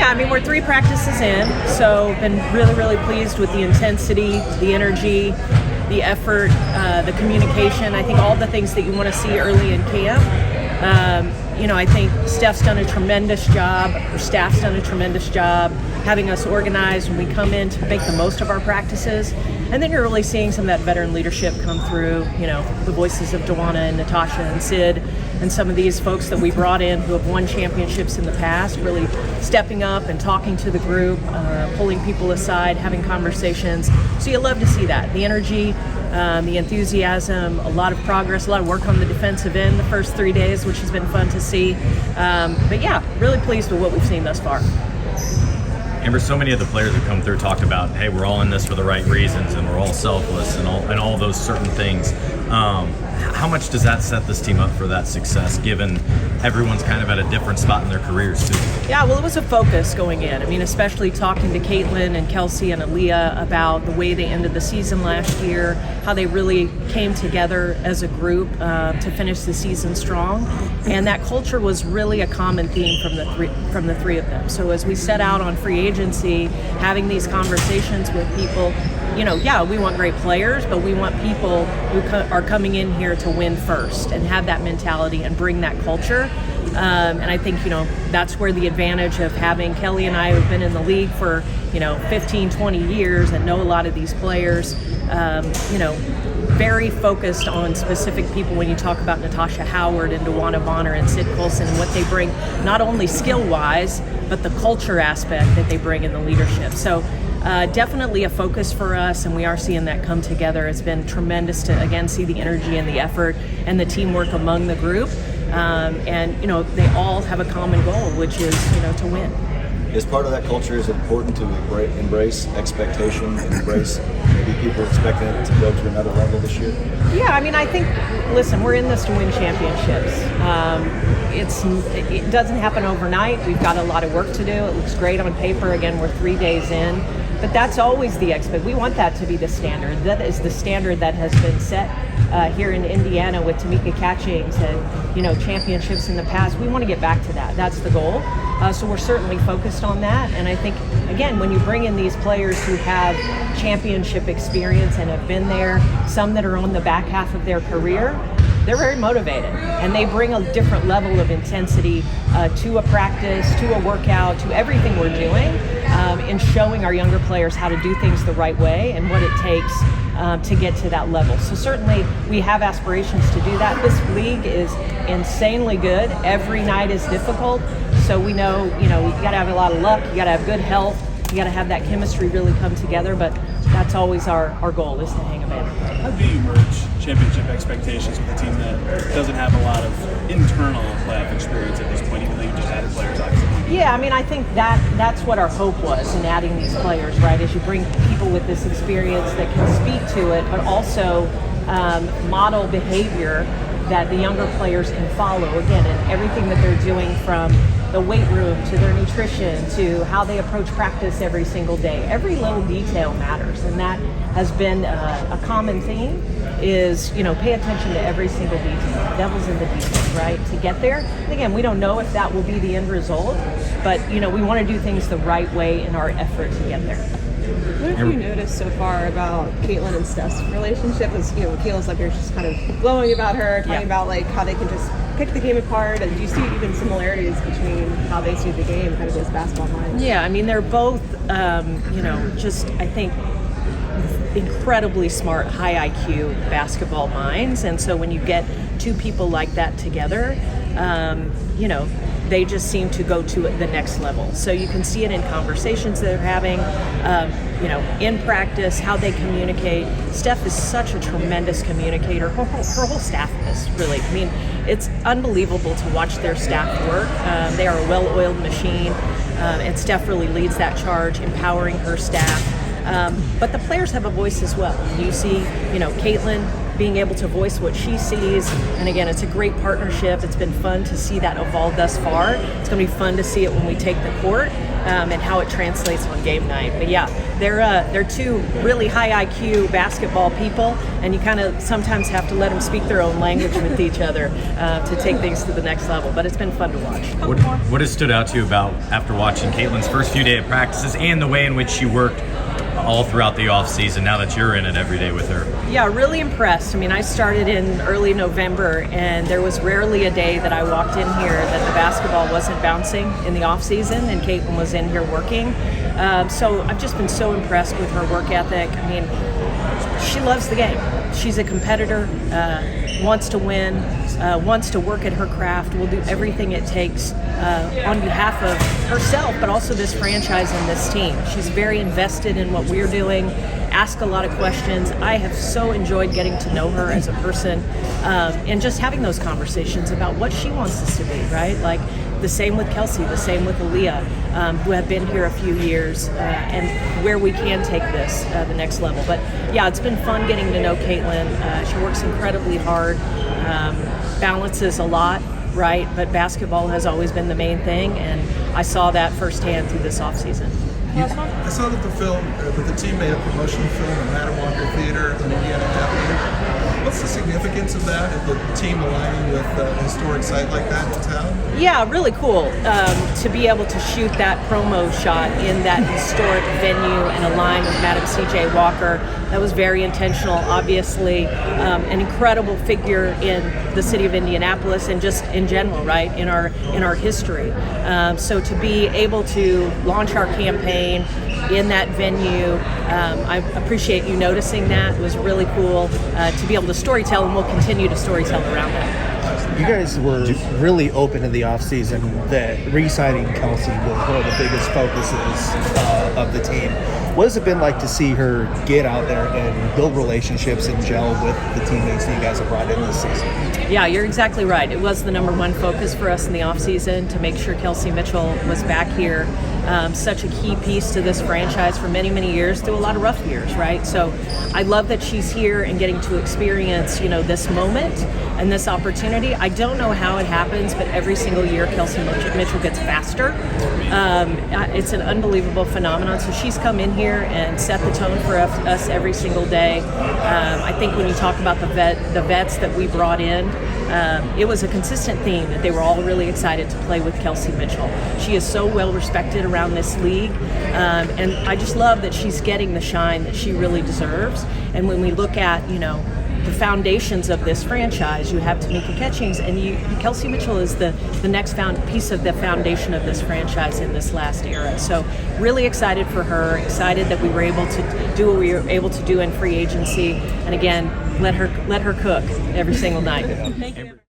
I mean, we're 3 practices in, so been really, really pleased with the intensity, the energy, the effort, the communication. I think all the things that you want to see early in camp. I think Steph's done a tremendous job, or staff's done a tremendous job having us organized when we come in to make the most of our practices. And then you're really seeing some of that veteran leadership come through, the voices of Dawana and Natasha and Sid and some of these folks that we brought in who have won championships in the past, really stepping up and talking to the group, pulling people aside, having conversations. So you love to see that. The energy, the enthusiasm, a lot of progress, a lot of work on the defensive end the first 3 days, which has been fun to see. But yeah, really pleased with what we've seen thus far. Amber, so many of the players who come through talked about, hey, we're all in this for the right reasons and we're all selfless and all those certain things. How much does that set this team up for that success, given everyone's kind of at a different spot in their careers too? Yeah, well, it was a focus going in. I mean, especially talking to Caitlin and Kelsey and Aaliyah about the way they ended the season last year, how they really came together as a group to finish the season strong. And that culture was really a common theme from the three of them. So as we set out on free agency, having these conversations with people, we want great players, but we want people who are coming in here to win first and have that mentality and bring that culture. And I think, that's where the advantage of having Kelly and I, who've been in the league for, 15, 20 years and know a lot of these players, very focused on specific people when you talk about Natasha Howard and Dawana Bonner and Sid Colson and what they bring, not only skill-wise, but the culture aspect that they bring in the leadership. So definitely a focus for us, and we are seeing that come together. It's been tremendous to, again, see the energy and the effort and the teamwork among the group. They all have a common goal, which is, to win. Is part of that culture is important to embrace expectation and embrace maybe people expecting it to go to another level this year? Yeah, I mean, I think, listen, we're in this to win championships. It doesn't happen overnight. We've got a lot of work to do. It looks great on paper. Again, we're 3 days in. But that's always the we want that to be the standard. That is the standard that has been set here in Indiana with Tamika Catchings and, championships in the past. We want to get back to that. That's the goal. So we're certainly focused on that. And I think, again, when you bring in these players who have championship experience and have been there, some that are on the back half of their career, they're very motivated, and they bring a different level of intensity to a practice, to a workout, to everything we're doing, in showing our younger players how to do things the right way and what it takes to get to that level. So certainly we have aspirations to do that. This league is insanely good. Every night is difficult. So we know, you got to have a lot of luck. You got to have good health. You got to have that chemistry really come together. But that's always our goal, is to hang a banner. How do you merge championship expectations with a team that doesn't have a lot of internal playoff experience at this point, even though you just added players, obviously? Yeah, I mean, I think that's what our hope was in adding these players, right? As you bring people with this experience that can speak to it, but also model behavior that the younger players can follow, again, in everything that they're doing, from the weight room to their nutrition to how they approach practice every single day. Every little detail matters, and that has been a common theme, is, pay attention to every single detail. Devil's in the details, right, to get there. And again, we don't know if that will be the end result, but, we want to do things the right way in our effort to get there. What have you noticed so far about Caitlin and Steph's relationship? As Caitlin's up here just kind of glowing about her, talking about how they can just pick the game apart, and do you see even similarities between how they see the game, kind of as basketball minds? Yeah, I mean, they're both, just, I think, incredibly smart, high IQ basketball minds, and so when you get two people like that together, they just seem to go to the next level. So you can see it in conversations they're having, in practice, how they communicate. Steph is such a tremendous communicator. Her whole staff is, really. I mean, it's unbelievable to watch their staff work. They are a well-oiled machine, and Steph really leads that charge, empowering her staff. But the players have a voice as well. You see, Caitlin being able to voice what she sees. And again, it's a great partnership. It's been fun to see that evolve thus far. It's going to be fun to see it when we take the court. and how it translates on game night. But yeah, they're two really high IQ basketball people, and you kind of sometimes have to let them speak their own language with each other to take things to the next level. But it's been fun to watch. What has stood out to you about after watching Caitlin's first few days of practices and the way in which she worked all throughout the off season, now that you're in it every day with her? Yeah, really impressed. I mean, I started in early November, and there was rarely a day that I walked in here that the basketball wasn't bouncing in the off season, and Caitlin was in here working. So I've just been so impressed with her work ethic. I mean, she loves the game. She's a competitor, wants to win, wants to work at her craft, will do everything it takes on behalf of herself, but also this franchise and this team. She's very invested in what we're doing, ask a lot of questions. I have so enjoyed getting to know her as a person, and just having those conversations about what she wants us to be, right? Like the same with Kelsey, the same with Aaliyah, who have been here a few years, and where we can take this the next level. But yeah, it's been fun getting to know Caitlin. She works incredibly hard, balances a lot, right? But basketball has always been the main thing, and I saw that firsthand through this offseason. I saw that the team made a promotional film at Madam Walker Theater in Indiana Avenue. What's the significance of that, of the team aligning with a historic site like that in town? Yeah, really cool to be able to shoot that promo shot in that historic venue and align with Madam C.J. Walker. That was very intentional, obviously. An incredible figure in the city of Indianapolis and just in general, right, in our history. So to be able to launch our campaign in that venue, I appreciate you noticing that. It was really cool to be able to storytell, and we'll continue to storytell around that. You guys were really open in the offseason that re-signing Kelsey was one of the biggest focuses of the team. What has it been like to see her get out there and build relationships and gel with the teammates that you guys have brought in this season? Yeah, you're exactly right. It was the number one focus for us in the offseason to make sure Kelsey Mitchell was back here. Such a key piece to this franchise for many, many years, through a lot of rough years, right? So I love that she's here and getting to experience, this moment and this opportunity. I don't know how it happens, but every single year Kelsey Mitchell gets faster. It's an unbelievable phenomenon. So she's come in here and set the tone for us every single day. I think when you talk about the vets that we brought in, it was a consistent theme that they were all really excited to play with Kelsey Mitchell. She is so well respected around this league, and I just love that she's getting the shine that she really deserves. And when we look at, the foundations of this franchise, you have Tamika Catchings, and Kelsey Mitchell is the next piece of the foundation of this franchise in this last era. So really excited for her, excited that we were able to do what we were able to do in free agency, and again, let her cook every single night. Thank you.